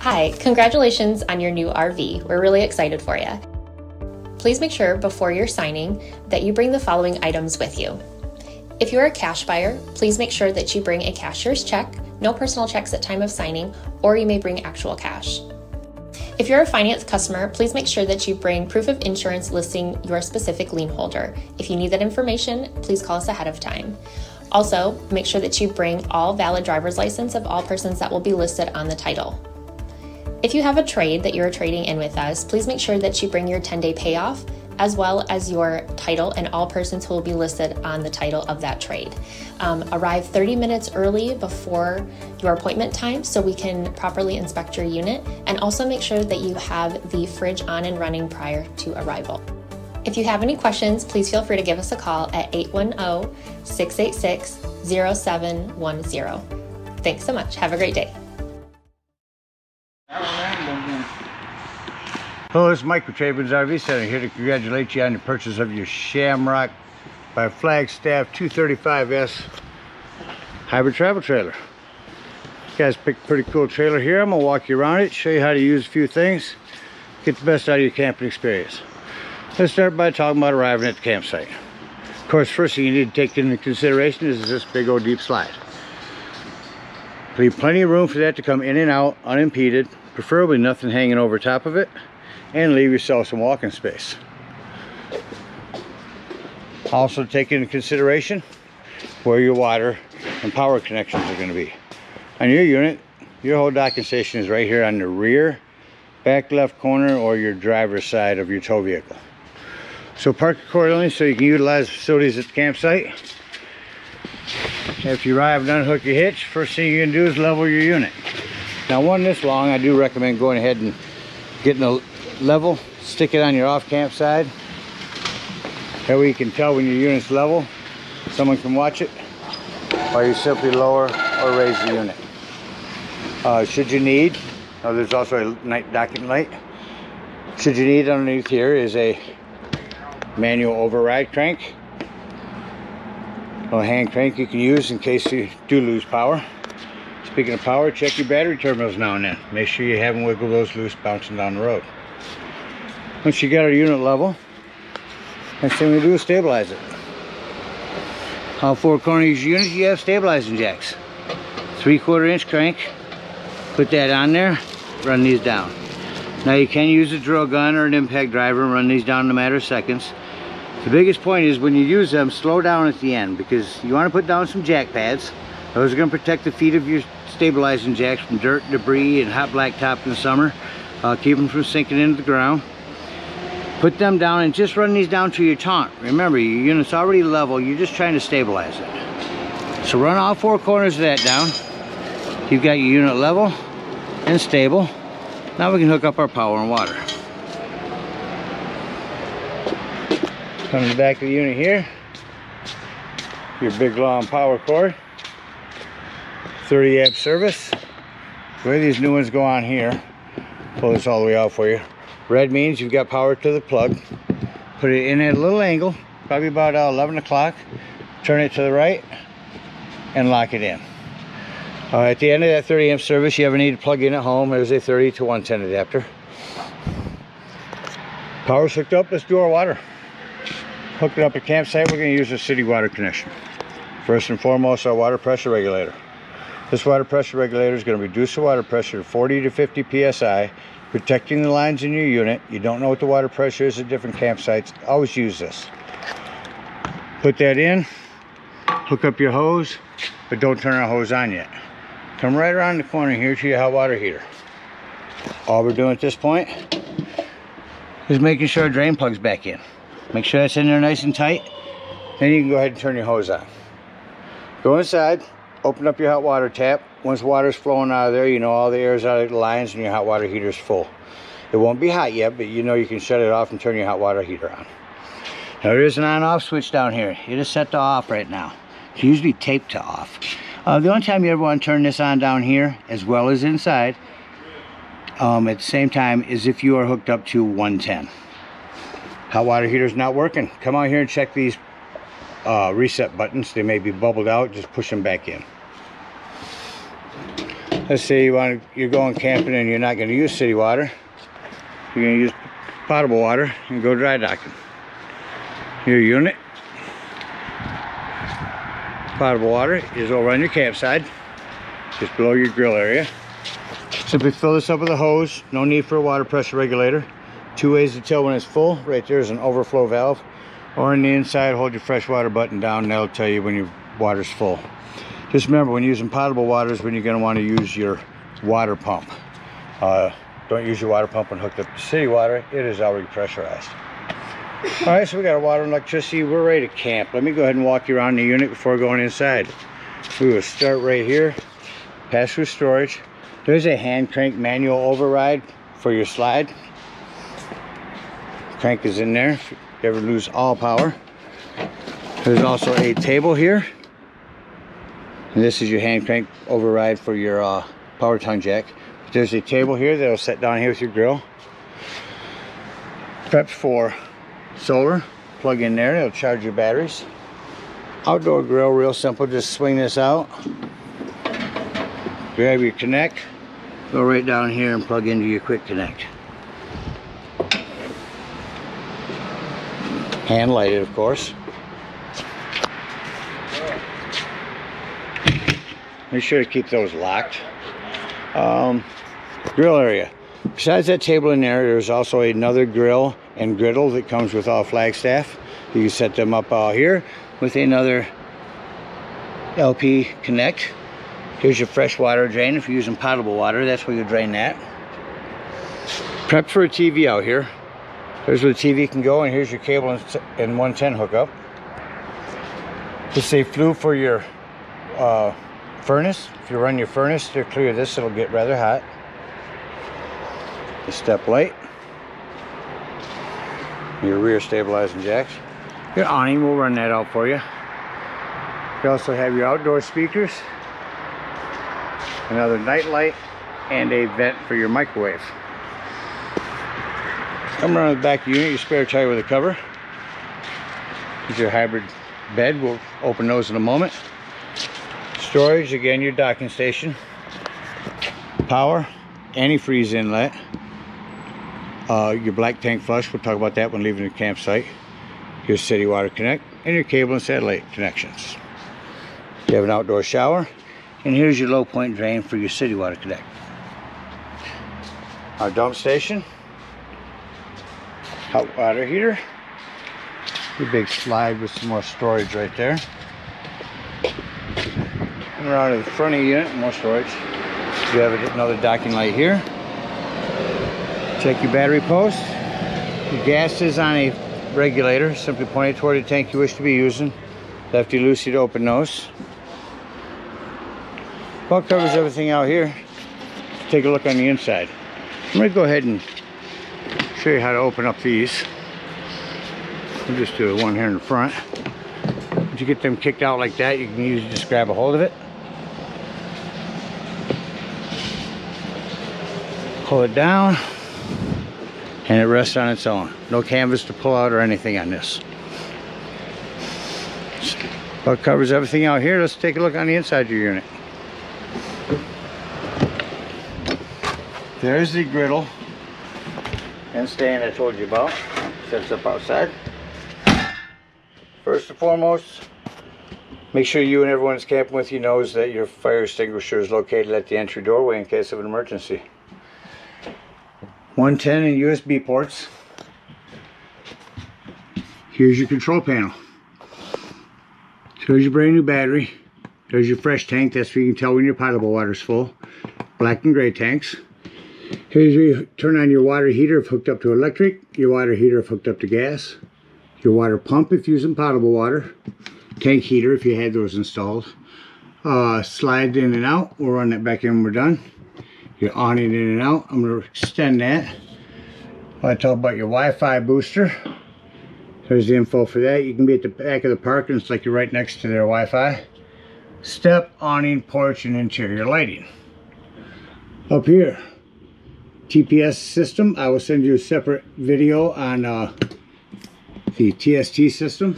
Hi, congratulations on your new RV. We're really excited for you. Please make sure before you're signing that you bring the following items with you. If you're a cash buyer, please make sure that you bring a cashier's check, no personal checks at time of signing, or you may bring actual cash. If you're a finance customer, please make sure that you bring proof of insurance listing your specific lien holder. If you need that information, please call us ahead of time. Also, make sure that you bring all valid driver's license of all persons that will be listed on the title. If you have a trade that you're trading in with us, please make sure that you bring your 10-day payoff as well as your title and all persons who will be listed on the title of that trade. Arrive 30 minutes early before your appointment time so we can properly inspect your unit, and also make sure that you have the fridge on and running prior to arrival. If you have any questions, please feel free to give us a call at 810-686-0710. Thanks so much. Have a great day. Hello, this is Mike with TradeWinds RV Center, here to congratulate you on the purchase of your Shamrock by Flagstaff 235S hybrid travel trailer. You guys picked a pretty cool trailer here. I'm going to walk you around it, show you how to use a few things, get the best out of your camping experience. Let's start by talking about arriving at the campsite. Of course, first thing you need to take into consideration is this big old deep slide. Leave plenty of room for that to come in and out unimpeded, preferably nothing hanging over top of it, and leave yourself some walking space. Also take into consideration where your water and power connections are going to be. On your unit, your whole docking station is right here on the rear, back left corner, or your driver's side of your tow vehicle. So park accordingly so you can utilize the facilities at the campsite. After you arrive and unhook your hitch, first thing you're going to do is level your unit. Now, one this long, I do recommend going ahead and getting a level, stick it on your off camp side. That way you can tell when your unit's level. Someone can watch it, or you simply lower or raise the unit. Should you need, there's also a night docking light. Should you need, underneath here is a manual override crank. A hand crank you can use in case you do lose power. Speaking of power, check your battery terminals now and then. Make sure you haven't wiggled those loose bouncing down the road. Once you got our unit level, next thing we do is stabilize it. On four corners of your unit, you have stabilizing jacks. 3/4 inch crank. Put that on there, run these down. Now you can use a drill gun or an impact driver and run these down in a matter of seconds. The biggest point is when you use them, slow down at the end, because you want to put down some jack pads. Those are going to protect the feet of your stabilizing jacks from dirt, debris, and hot blacktop in the summer. Keep them from sinking into the ground. Put them down and just run these down to your taunt. Remember, your unit's already level. You're just trying to stabilize it. So run all four corners of that down. You've got your unit level and stable. Now we can hook up our power and water. Come to the back of the unit here. Your big long power cord. 30 amp service. The way these new ones go on here, pull this all the way out for you. Red means you've got power to the plug. Put it in at a little angle, probably about 11 o'clock. Turn it to the right and lock it in. At the end of that 30 amp service, you ever need to plug in at home, there's a 30 to 110 adapter. Power's hooked up, let's do our water. Hook it up at campsite, we're going to use a city water connection. First and foremost, our water pressure regulator. This water pressure regulator is going to reduce the water pressure to 40 to 50 psi, protecting the lines in your unit. You don't know what the water pressure is at different campsites, always use this. Put that in, hook up your hose, but don't turn our hose on yet. Come right around the corner here to your hot water heater. All we're doing at this point is making sure our drain plug's back in. Make sure that's in there nice and tight. Then you can go ahead and turn your hose on. Go inside, open up your hot water tap. Once water's flowing out of there, you know all the air's out of the lines and your hot water heater's full. It won't be hot yet, but you know you can shut it off and turn your hot water heater on. Now there is an on-off switch down here. It is set to off right now. It's usually taped to off. The only time you ever want to turn this on down here, as well as inside, at the same time, is if you are hooked up to 110. Hot water heater's not working. Come out here and check these reset buttons. They may be bubbled out. Just push them back in. Let's say you're going camping and you're not going to use city water. You're going to use potable water and go dry docking. Your unit, potable water, is over on your campsite, just below your grill area. Simply fill this up with a hose. No need for a water pressure regulator. 2 ways to tell when it's full. Right there is an overflow valve. Or on the inside, hold your fresh water button down and that'll tell you when your water's full. Just remember, when using potable water is when you're going to want to use your water pump. Don't use your water pump when hooked up to city water. It is already pressurized. Alright, so we got our water and electricity. We're ready to camp. Let me go ahead and walk you around the unit before going inside. We will start right here. Pass through storage. There's a hand crank manual override for your slide. Crank is in there if you ever lose all power. There's also a table here. And this is your hand crank override for your power tongue jack. There's a table here that'll set down here with your grill. Prepped for solar. Plug in there, it'll charge your batteries. Outdoor grill, real simple. Just swing this out. Grab your connect. Go right down here and plug into your quick connect. Hand lighted, of course. Make sure to keep those locked. Grill area. Besides that table in there, there's also another grill and griddle that comes with all Flagstaff. You can set them up all here with another LP connect. Here's your fresh water drain. If you're using potable water, that's where you drain that. Prep for a TV out here. There's where the TV can go, and here's your cable and 110 hookup. This is a flue for your furnace. If you run your furnace to clear this, it'll get rather hot. The step light. Your rear stabilizing jacks. Your awning, we'll run that out for you. You also have your outdoor speakers, another night light, and a vent for your microwave. Come around the back of the unit, your spare tire with a cover. Here's your hybrid bed. We'll open those in a moment. Storage, again, your docking station. Power, antifreeze inlet. Your black tank flush, we'll talk about that when leaving the campsite. Your city water connect, and your cable and satellite connections. You have an outdoor shower, and here's your low point drain for your city water connect. Our dump station. Hot water heater. Your big slide with some more storage right there. Come around to the front of the unit, more storage. You have another docking light here. Check your battery post. Your gas is on a regulator. Simply point it toward the tank you wish to be using. Lefty loosey to open those. Well, covers everything out here. Let's take a look on the inside. I'm going to go ahead and show you how to open up these. We'll just do it one here in the front. Once you get them kicked out like that, you can usually just grab a hold of it. Pull it down, and it rests on its own. No canvas to pull out or anything on this. But covers everything out here. Let's take a look on the inside of your unit. There's the griddle and stand I told you about. Sets up outside. First and foremost, make sure you and everyone that's camping with you knows that your fire extinguisher is located at the entry doorway in case of an emergency. 110 and USB ports. Here's your control panel. There's your brand new battery. There's your fresh tank. That's where you can tell when your potable water is full. Black and gray tanks. Here's where you turn on your water heater if hooked up to electric. Your water heater if hooked up to gas. Your water pump if using potable water. Tank heater if you had those installed. Slide in and out. We'll run that back in when we're done. Your awning in and out. I'm going to extend that. I talk about your Wi-Fi booster. There's the info for that. You can be at the back of the park and it's like you're right next to their Wi-Fi. Step, awning, porch, and interior lighting. Up here, TPS system. I will send you a separate video on the TST system.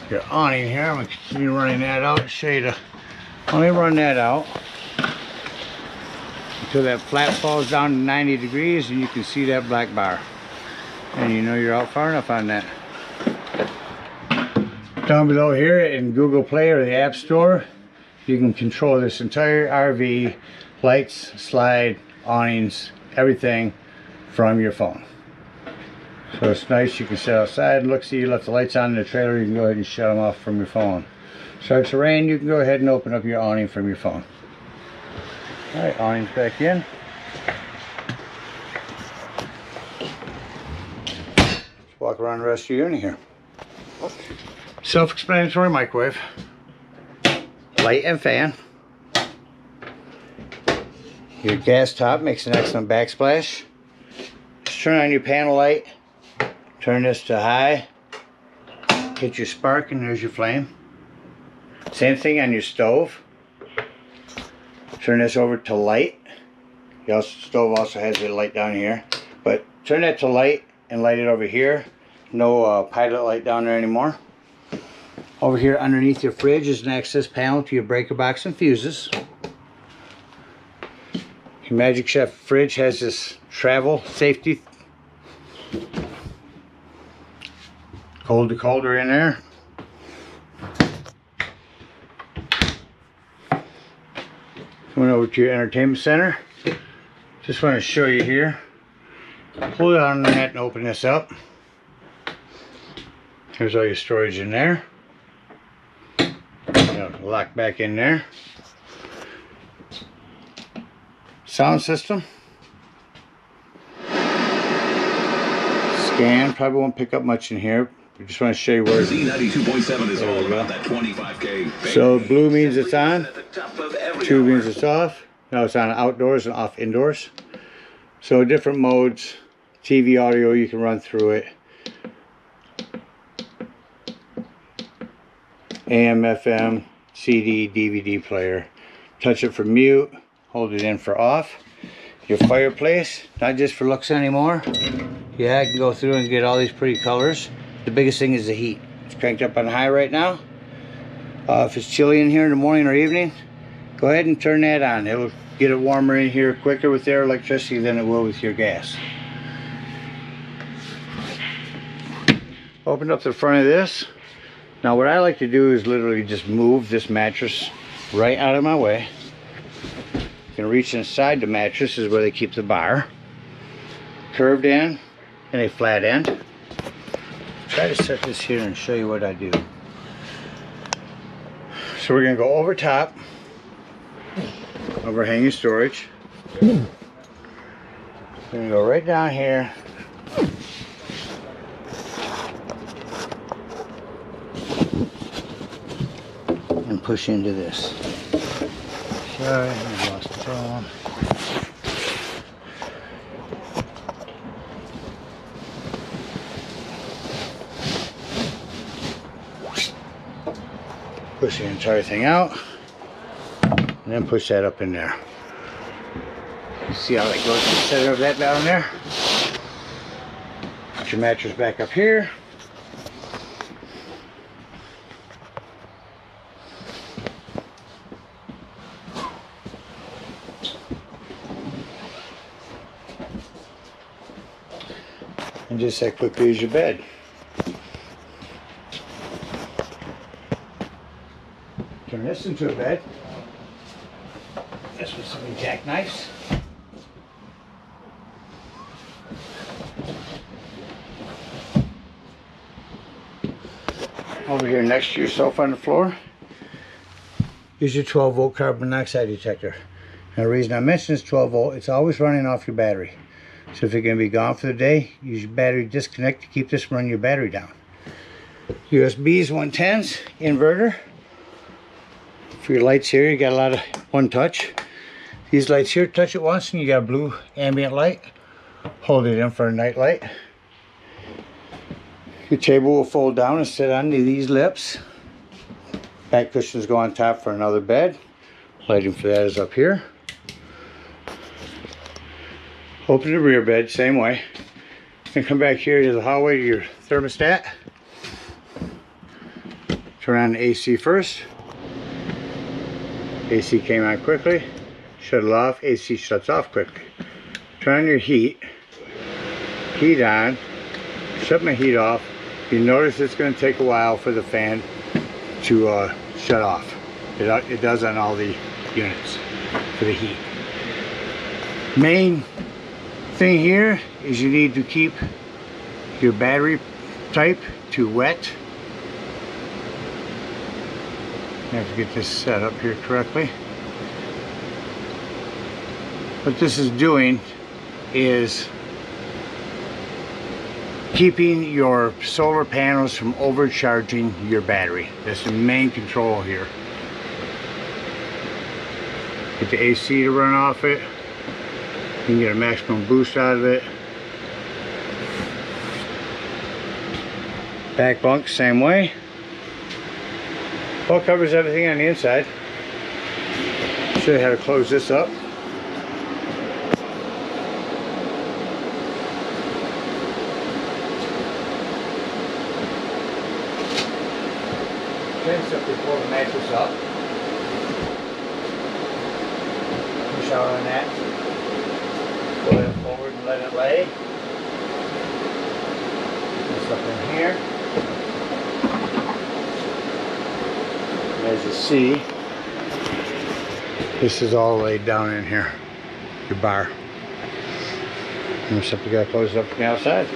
Your awning here. I'm going to continue running that out and show you the Only run that out until that flap falls down to 90 degrees and you can see that black bar. And you know you're out far enough on that. Down below here in Google Play or the App Store, you can control this entire RV, lights, slide, awnings, everything from your phone. So it's nice, you can sit outside and look, see you left the lights on in the trailer, you can go ahead and shut them off from your phone. Starts to rain, you can go ahead and open up your awning from your phone. Alright, awning's back in. Let's walk around the rest of your unit here. Self-explanatory microwave. Light and fan. Your gas top makes an excellent backsplash. Just turn on your panel light. Turn this to high. Hit your spark and there's your flame. Same thing on your stove. Turn this over to light. The stove also has a light down here. But turn that to light and light it over here. No pilot light down there anymore. Over here underneath your fridge is an access panel to your breaker box and fuses. Your Magic Chef fridge has this travel safety. Cold to colder in there. Coming over to your entertainment center. Just want to show you here. Pull down the net and open this up. There's all your storage in there. Lock back in there. Sound system. Scan. Probably won't pick up much in here. We just want to show you where. Z92.7 is all about that 25K. So blue means it's on. 2 means it's off. Now it's on outdoors and off indoors. So different modes. TV, audio, you can run through it. AM, FM, CD, DVD player. Touch it for mute, hold it in for off. Your fireplace, not just for looks anymore. Yeah, I can go through and get all these pretty colors. The biggest thing is the heat. It's cranked up on high right now. If it's chilly in here in the morning or evening, go ahead and turn that on. It'll get it warmer in here quicker with their electricity than it will with your gas. Open up the front of this. Now what I like to do is literally just move this mattress right out of my way. You can reach inside the mattress, is where they keep the bar. Curved end and a flat end. Try to set this here and show you what I do. So we're going to go over top, overhanging storage. We're going to go right down here. And push into this. Sorry, I lost the phone. Push the entire thing out, and then push that up in there. You see how that goes to the center of that down there? Put your mattress back up here. And just that quickly as your bed. Turn this into a bed. This with some jackknives. Over here next to your sofa on the floor is your 12-volt carbon monoxide detector. Now the reason I mention this 12-volt, it's always running off your battery. So if you're going to be gone for the day, use your battery disconnect to keep this from running your battery down. USBs, 110s, inverter. For your lights here, you got a lot of one touch. These lights here, touch it once and you got a blue ambient light. Hold it in for a night light. Your table will fold down and sit on these lips. Back cushions go on top for another bed. Lighting for that is up here. Open the rear bed, same way. And come back here to the hallway to your thermostat. Turn on the AC first. AC came on quickly. Shut it off. AC shuts off quickly. Turn on your heat. Heat on. Shut my heat off. You notice it's going to take a while for the fan to shut off. It does on all the units for the heat. Main thing here is you need to keep your battery type to wet. I have to get this set up here correctly. What this is doing is keeping your solar panels from overcharging your battery. That's the main control here. Get the AC to run off it. You can get a maximum boost out of it. Back bunk, same way. Well, covers everything on the inside. Show you how to close this up. Then simply pull the mattress up. Push out on that. Pull it forward and let it lay. This up in here. And as you see, this is all laid down in here. Your bar. And you simply gotta close it up from the outside.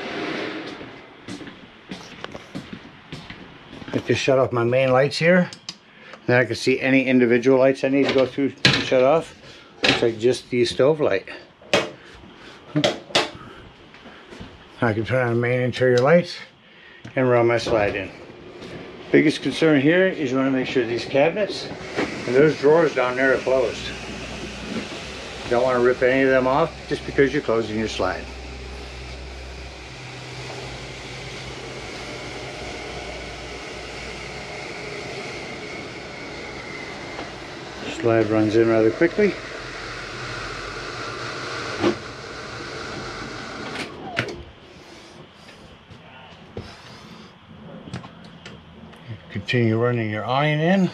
I just shut off my main lights here. Then I can see any individual lights I need to go through and shut off. Looks like just the stove light. I can turn on the main interior lights and run my slide in. Biggest concern here is you want to make sure these cabinets and those drawers down there are closed. You don't want to rip any of them off just because you're closing your slide. Slide runs in rather quickly. Continue running your iron in.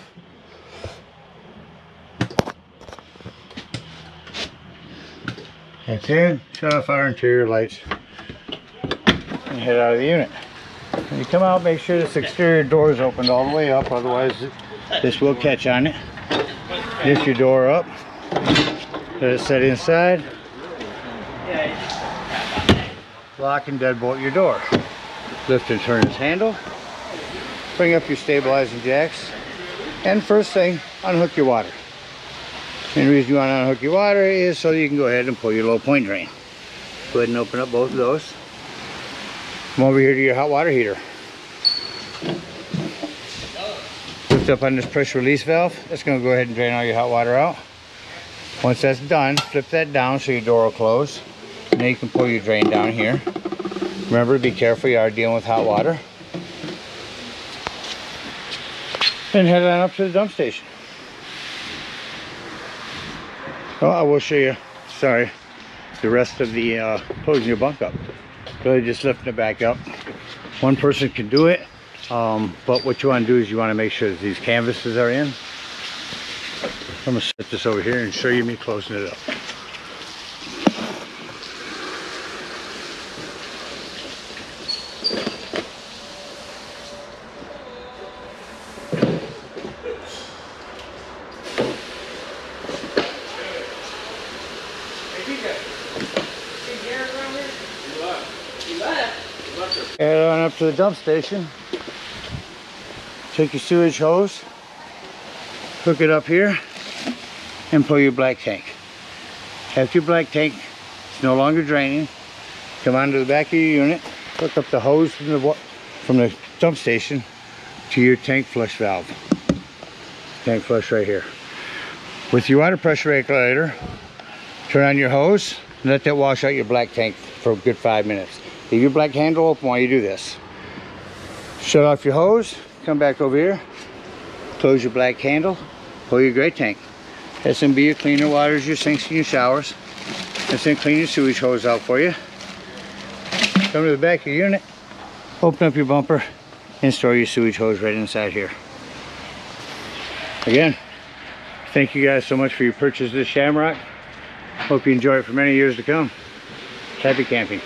That's it. Shut off our interior lights and head out of the unit. When you come out, make sure this exterior door is opened all the way up, otherwise this will catch on it. Lift your door up, let it set inside, lock and deadbolt your door. Lift and turn this handle, bring up your stabilizing jacks, and first thing, unhook your water. And the reason you want to unhook your water is so you can go ahead and pull your low point drain. Go ahead and open up both of those. Come over here to your hot water heater. Lift up on this pressure release valve. That's going to go ahead and drain all your hot water out. Once that's done, flip that down so your door will close. And then you can pull your drain down here. Remember, be careful, you are dealing with hot water. And head on up to the dump station. Oh, I will show you, sorry, the rest of the closing your bunk up. Really just lifting it back up. One person can do it. But what you want to do is you want to make sure that these canvases are in. I'm going to set this over here and show you me closing it up. Head on up to the dump station. Take your sewage hose, hook it up here, and pull your black tank. After your black tank is no longer draining, come onto the back of your unit, hook up the hose from the dump station to your tank flush valve. Tank flush right here. With your water pressure regulator, turn on your hose and let that wash out your black tank for a good 5 minutes. Leave your black handle open while you do this. Shut off your hose, come back over here, close your black handle, pull your gray tank. That's going to be your cleaner waters, your sinks, and your showers. That's going to clean your sewage hose out for you. Come to the back of your unit, open up your bumper, and store your sewage hose right inside here. Again, Thank you guys so much for your purchase of this Shamrock. Hope you enjoy it for many years to come. Happy camping.